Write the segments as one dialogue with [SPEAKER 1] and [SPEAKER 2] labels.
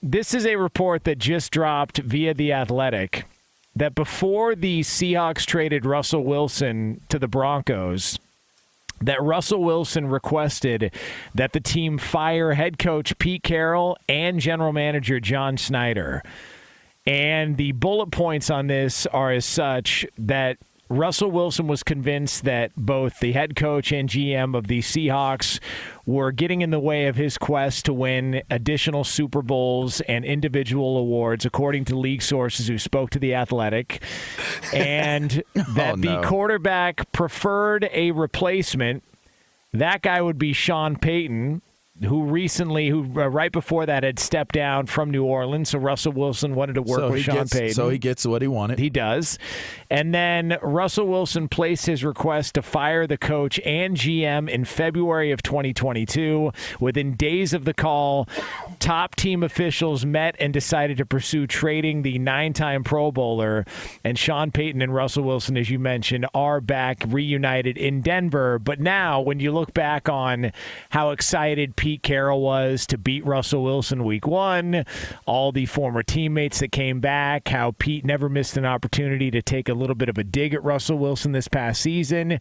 [SPEAKER 1] this is a report that just dropped via The Athletic that before the Seahawks traded Russell Wilson to the Broncos, that Russell Wilson requested that the team fire head coach Pete Carroll and general manager John Schneider. And the bullet points on this are as such that Russell Wilson was convinced that both the head coach and GM of the Seahawks were getting in the way of his quest to win additional Super Bowls and individual awards, according to league sources who spoke to The Athletic, and that the quarterback preferred a replacement. That guy would be Sean Payton, who right before that had stepped down from New Orleans. So Russell Wilson wanted to work with Sean Payton.
[SPEAKER 2] So he gets what he wanted.
[SPEAKER 1] He does. And then Russell Wilson placed his request to fire the coach and GM in February of 2022. Within days of the call, top team officials met and decided to pursue trading the 9-time Pro Bowler. And Sean Payton and Russell Wilson, as you mentioned, are back reunited in Denver. But now, when you look back on how excited Pete Carroll was to beat Russell Wilson week 1, all the former teammates that came back, how Pete never missed an opportunity to take a little bit of a dig at Russell Wilson this past season.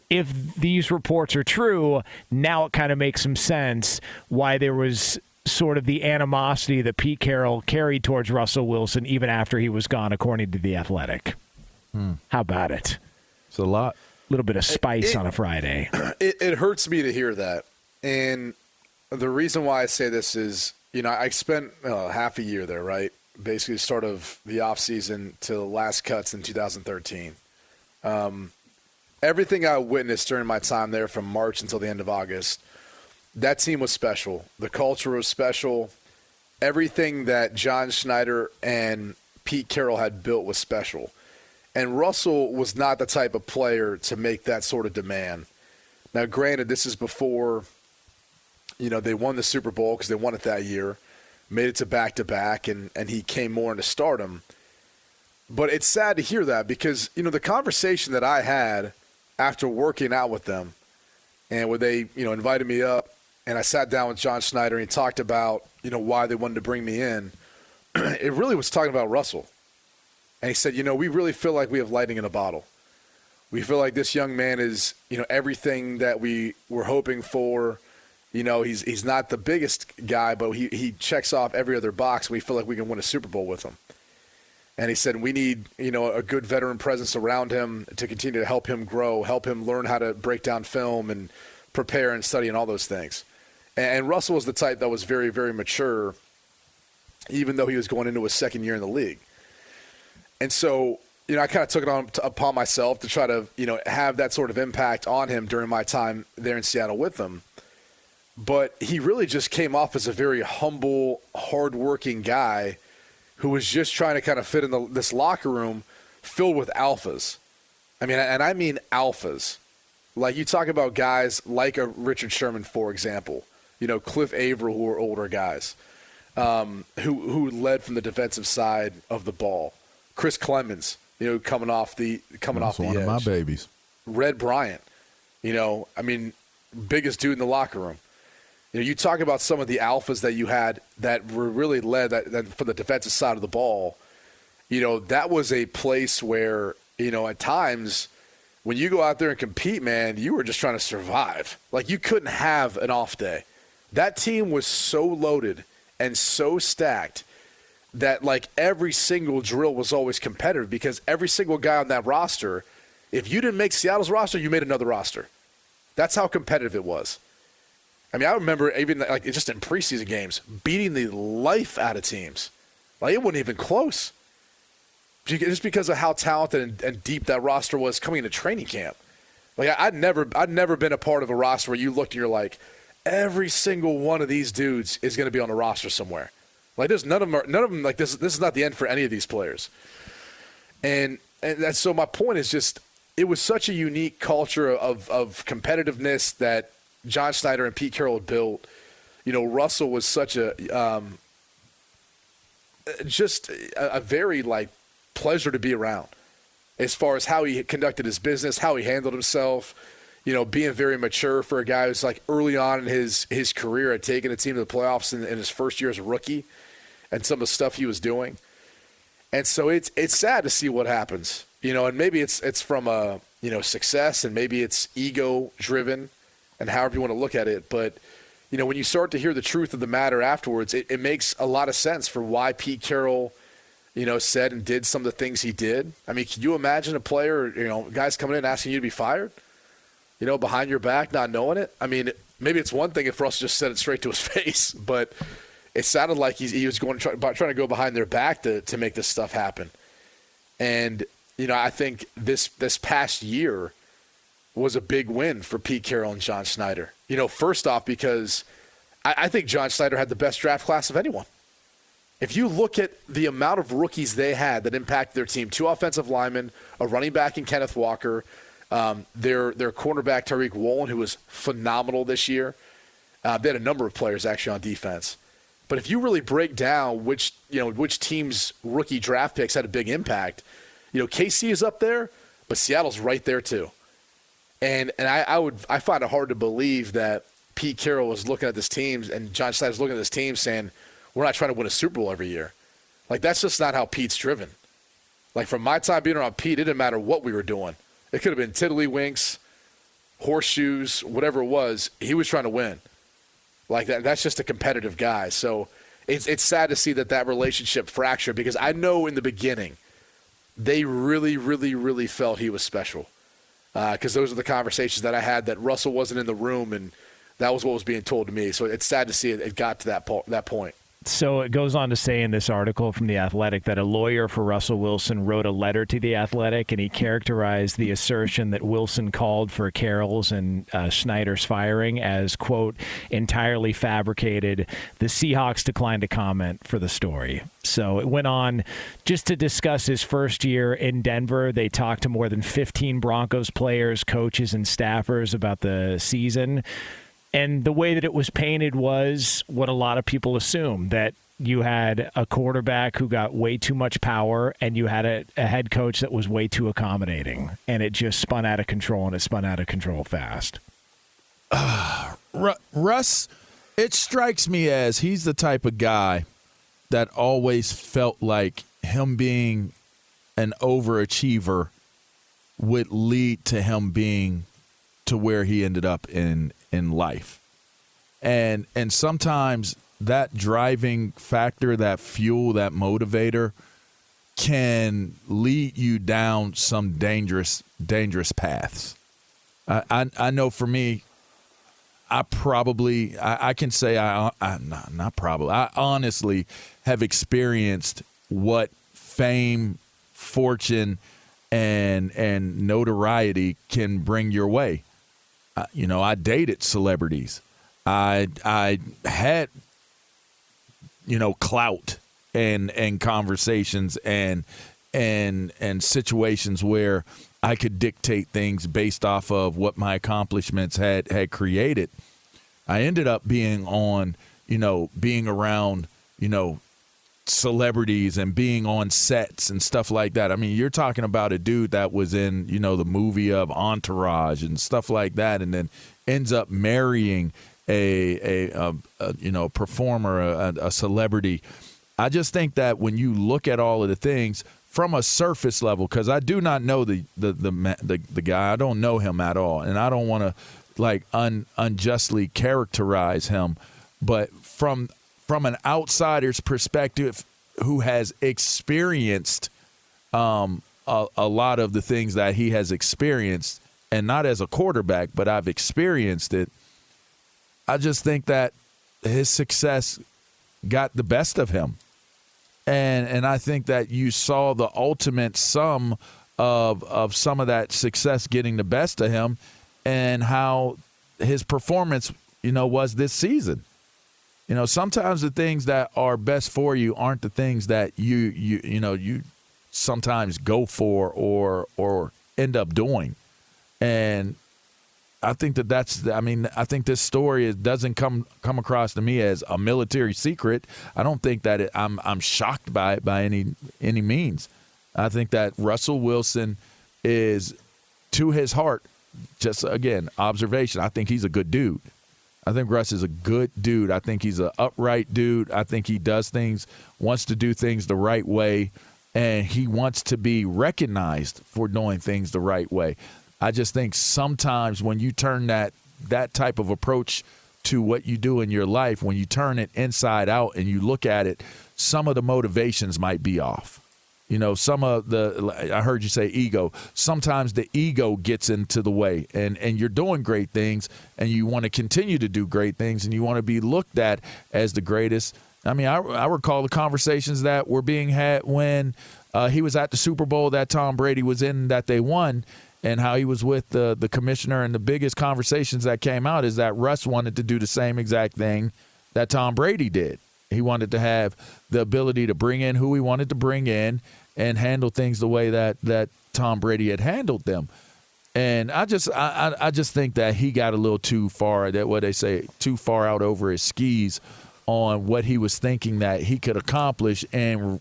[SPEAKER 1] If these reports are true, now it kind of makes some sense why there was sort of the animosity that Pete Carroll carried towards Russell Wilson even after he was gone, according to The Athletic. How about it?
[SPEAKER 2] It's a lot.
[SPEAKER 1] A little bit of spice on a Friday.
[SPEAKER 3] It hurts me to hear that. And the reason why I say this is, I spent half a year there, right? Basically the start of the offseason to the last cuts in 2013. Everything I witnessed during my time there from March until the end of August, that team was special. The culture was special. Everything that John Schneider and Pete Carroll had built was special. And Russell was not the type of player to make that sort of demand. Now, granted, this is before, they won the Super Bowl because they won it that year, made it to back-to-back, and he came more into stardom. But it's sad to hear that because, the conversation that I had after working out with them and where they, invited me up and I sat down with John Schneider and he talked about, why they wanted to bring me in, it really was talking about Russell. And he said, we really feel like we have lightning in a bottle. We feel like this young man is, everything that we were hoping for. He's not the biggest guy, but he checks off every other box. We feel like we can win a Super Bowl with him. And he said we need, a good veteran presence around him to continue to help him grow, help him learn how to break down film and prepare and study and all those things. And Russell was the type that was very, very mature, even though he was going into his second year in the league. And so, I kind of took it upon myself to try to, have that sort of impact on him during my time there in Seattle with him. But he really just came off as a very humble, hardworking guy who was just trying to kind of fit in this locker room filled with alphas. I mean alphas. Like you talk about guys like a Richard Sherman, for example, Cliff Averill, who are older guys, who led from the defensive side of the ball. Chris Clemens, coming off the
[SPEAKER 2] one
[SPEAKER 3] edge.
[SPEAKER 2] Of my babies.
[SPEAKER 3] Red Bryant, biggest dude in the locker room. You talk about some of the alphas that you had that were really led that from the defensive side of the ball. That was a place where, at times when you go out there and compete, man, you were just trying to survive. Like you couldn't have an off day. That team was so loaded and so stacked that like every single drill was always competitive because every single guy on that roster, if you didn't make Seattle's roster, you made another roster. That's how competitive it was. I remember even like just in preseason games, beating the life out of teams. Like it wasn't even close. Just because of how talented and deep that roster was coming into training camp. Like I'd never been a part of a roster where you looked and you're like, every single one of these dudes is going to be on a roster somewhere. Like there's none of them like this is not the end for any of these players. And that's so my point is just it was such a unique culture of competitiveness that John Schneider and Pete Carroll had built. Russell was such a very like pleasure to be around as far as how he conducted his business, how he handled himself, being very mature for a guy who's like early on in his career had taken a team to the playoffs in his first year as a rookie. and some of the stuff he was doing. And so it's sad to see what happens, and maybe it's from a, success, and maybe it's ego driven, and however you want to look at it. But, when you start to hear the truth of the matter afterwards, it makes a lot of sense for why Pete Carroll, said and did some of the things he did. I mean, can you imagine a player, guys coming in asking you to be fired, behind your back, not knowing it? I mean, maybe it's one thing if Russ just said it straight to his face, but it sounded like he was trying to go behind their back to make this stuff happen. And, I think this past year was a big win for Pete Carroll and John Schneider. First off, because I think John Schneider had the best draft class of anyone. If you look at the amount of rookies they had that impacted their team, 2 offensive linemen, a running back in Kenneth Walker, their cornerback Tariq Woolen, who was phenomenal this year. They had a number of players actually on defense. But if you really break down which team's rookie draft picks had a big impact, KC is up there, but Seattle's right there too. And I find it hard to believe that Pete Carroll was looking at this team and John Schneider was looking at this team saying, we're not trying to win a Super Bowl every year. Like, that's just not how Pete's driven. Like, from my time being around Pete, it didn't matter what we were doing. It could have been tiddlywinks, horseshoes, whatever it was. He was trying to win. Like, that's just a competitive guy. So it's sad to see that relationship fractured, because I know in the beginning they really, really, really felt he was special. Because those are the conversations that I had, that Russell wasn't in the room, and that was what was being told to me. So it's sad to see it got to that point.
[SPEAKER 1] So it goes on to say in this article from The Athletic that a lawyer for Russell Wilson wrote a letter to The Athletic, and he characterized the assertion that Wilson called for Carroll's and Schneider's firing as, quote, entirely fabricated. The Seahawks declined to comment for the story. So it went on just to discuss his first year in Denver. They talked to more than 15 Broncos players, coaches, and staffers about the season. And the way that it was painted was what a lot of people assume, that you had a quarterback who got way too much power, and you had a head coach that was way too accommodating. And it just spun out of control, and it spun out of control fast.
[SPEAKER 2] Russ, it strikes me as he's the type of guy that always felt like him being an overachiever would lead to him being to where he ended up in life. And sometimes that driving factor, that fuel, that motivator can lead you down some dangerous paths. I know for me, I honestly have experienced what fame, fortune, and notoriety can bring your way. I dated celebrities. I had, clout and conversations and situations where I could dictate things based off of what my accomplishments had created. I ended up being around, celebrities and being on sets and stuff like that. I mean, you're talking about a dude that was in, the movie of Entourage and stuff like that, and then ends up marrying a performer, a celebrity. I just think that when you look at all of the things from a surface level, because I do not know the guy, I don't know him at all, and I don't want to unjustly characterize him, but from an outsider's perspective who has experienced a lot of the things that he has experienced, and not as a quarterback, but I've experienced it, I just think that his success got the best of him. And I think that you saw the ultimate sum of some of that success getting the best of him, and how his performance, was this season. Sometimes the things that are best for you aren't the things that you sometimes go for or end up doing. And I think I think this story doesn't come across to me as a military secret. I don't think that I'm shocked by it by any means. I think that Russell Wilson is, to his heart, just again, observation, I think he's a good dude. I think Russ is a good dude. I think he's an upright dude. I think he wants to do things the right way, and he wants to be recognized for doing things the right way. I just think sometimes when you turn that type of approach to what you do in your life, when you turn it inside out and you look at it, some of the motivations might be off. You know, I heard you say ego. Sometimes the ego gets into the way, and you're doing great things, and you want to continue to do great things, and you want to be looked at as the greatest. I mean, I recall the conversations that were being had when he was at the Super Bowl that Tom Brady was in that they won, and how he was with the commissioner, and the biggest conversations that came out is that Russ wanted to do the same exact thing that Tom Brady did. He wanted to have the ability to bring in who he wanted to bring in and handle things the way that Tom Brady had handled them. And I just think that he got a little too far, that what they say, too far out over his skis on what he was thinking that he could accomplish in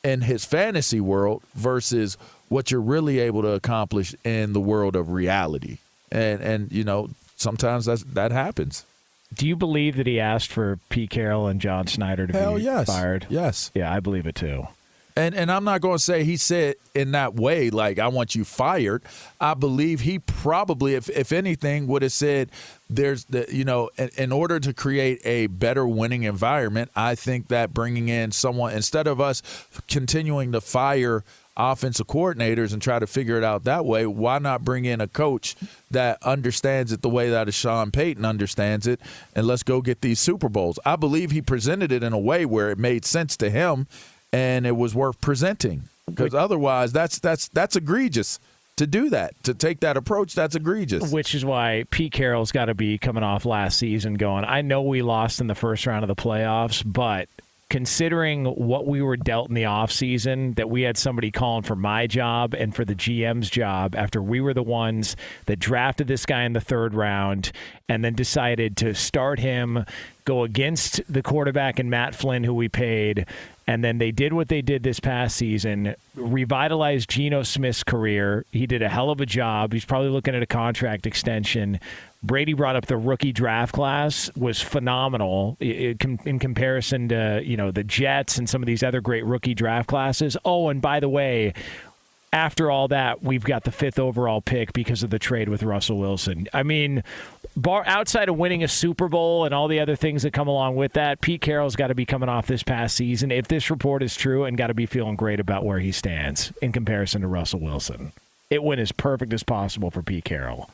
[SPEAKER 2] his fantasy world versus what you're really able to accomplish in the world of reality. And you know, sometimes that happens.
[SPEAKER 1] Do you believe that he asked for Pete Carroll and John Schneider to be fired?
[SPEAKER 2] Yes.
[SPEAKER 1] Yeah, I believe it too.
[SPEAKER 2] And I'm not going to say he said in that way, like, I want you fired. I believe he probably, if anything, would have said in order to create a better winning environment, I think that bringing in someone, instead of us continuing to fire offensive coordinators and try to figure it out that way, why not bring in a coach that understands it the way that a Sean Payton understands it, and let's go get these Super Bowls. I believe he presented it in a way where it made sense to him and it was worth presenting, because otherwise that's egregious to do that, to take that approach. That's egregious.
[SPEAKER 1] Which is why Pete Carroll's got to be coming off last season going, I know we lost in the first round of the playoffs, but considering what we were dealt in the offseason, that we had somebody calling for my job and for the GM's job after we were the ones that drafted this guy in the third round and then decided to start him, go against the quarterback and Matt Flynn, who we paid, and then they did what they did this past season, revitalized Geno Smith's career. He did a hell of a job. He's probably looking at a contract extension. Brady brought up the rookie draft class was phenomenal in comparison to, the Jets and some of these other great rookie draft classes. Oh, and by the way, after all that, we've got the 5th overall pick because of the trade with Russell Wilson. I mean, outside of winning a Super Bowl and all the other things that come along with that, Pete Carroll's got to be coming off this past season, if this report is true, and got to be feeling great about where he stands in comparison to Russell Wilson. It went as perfect as possible for Pete Carroll.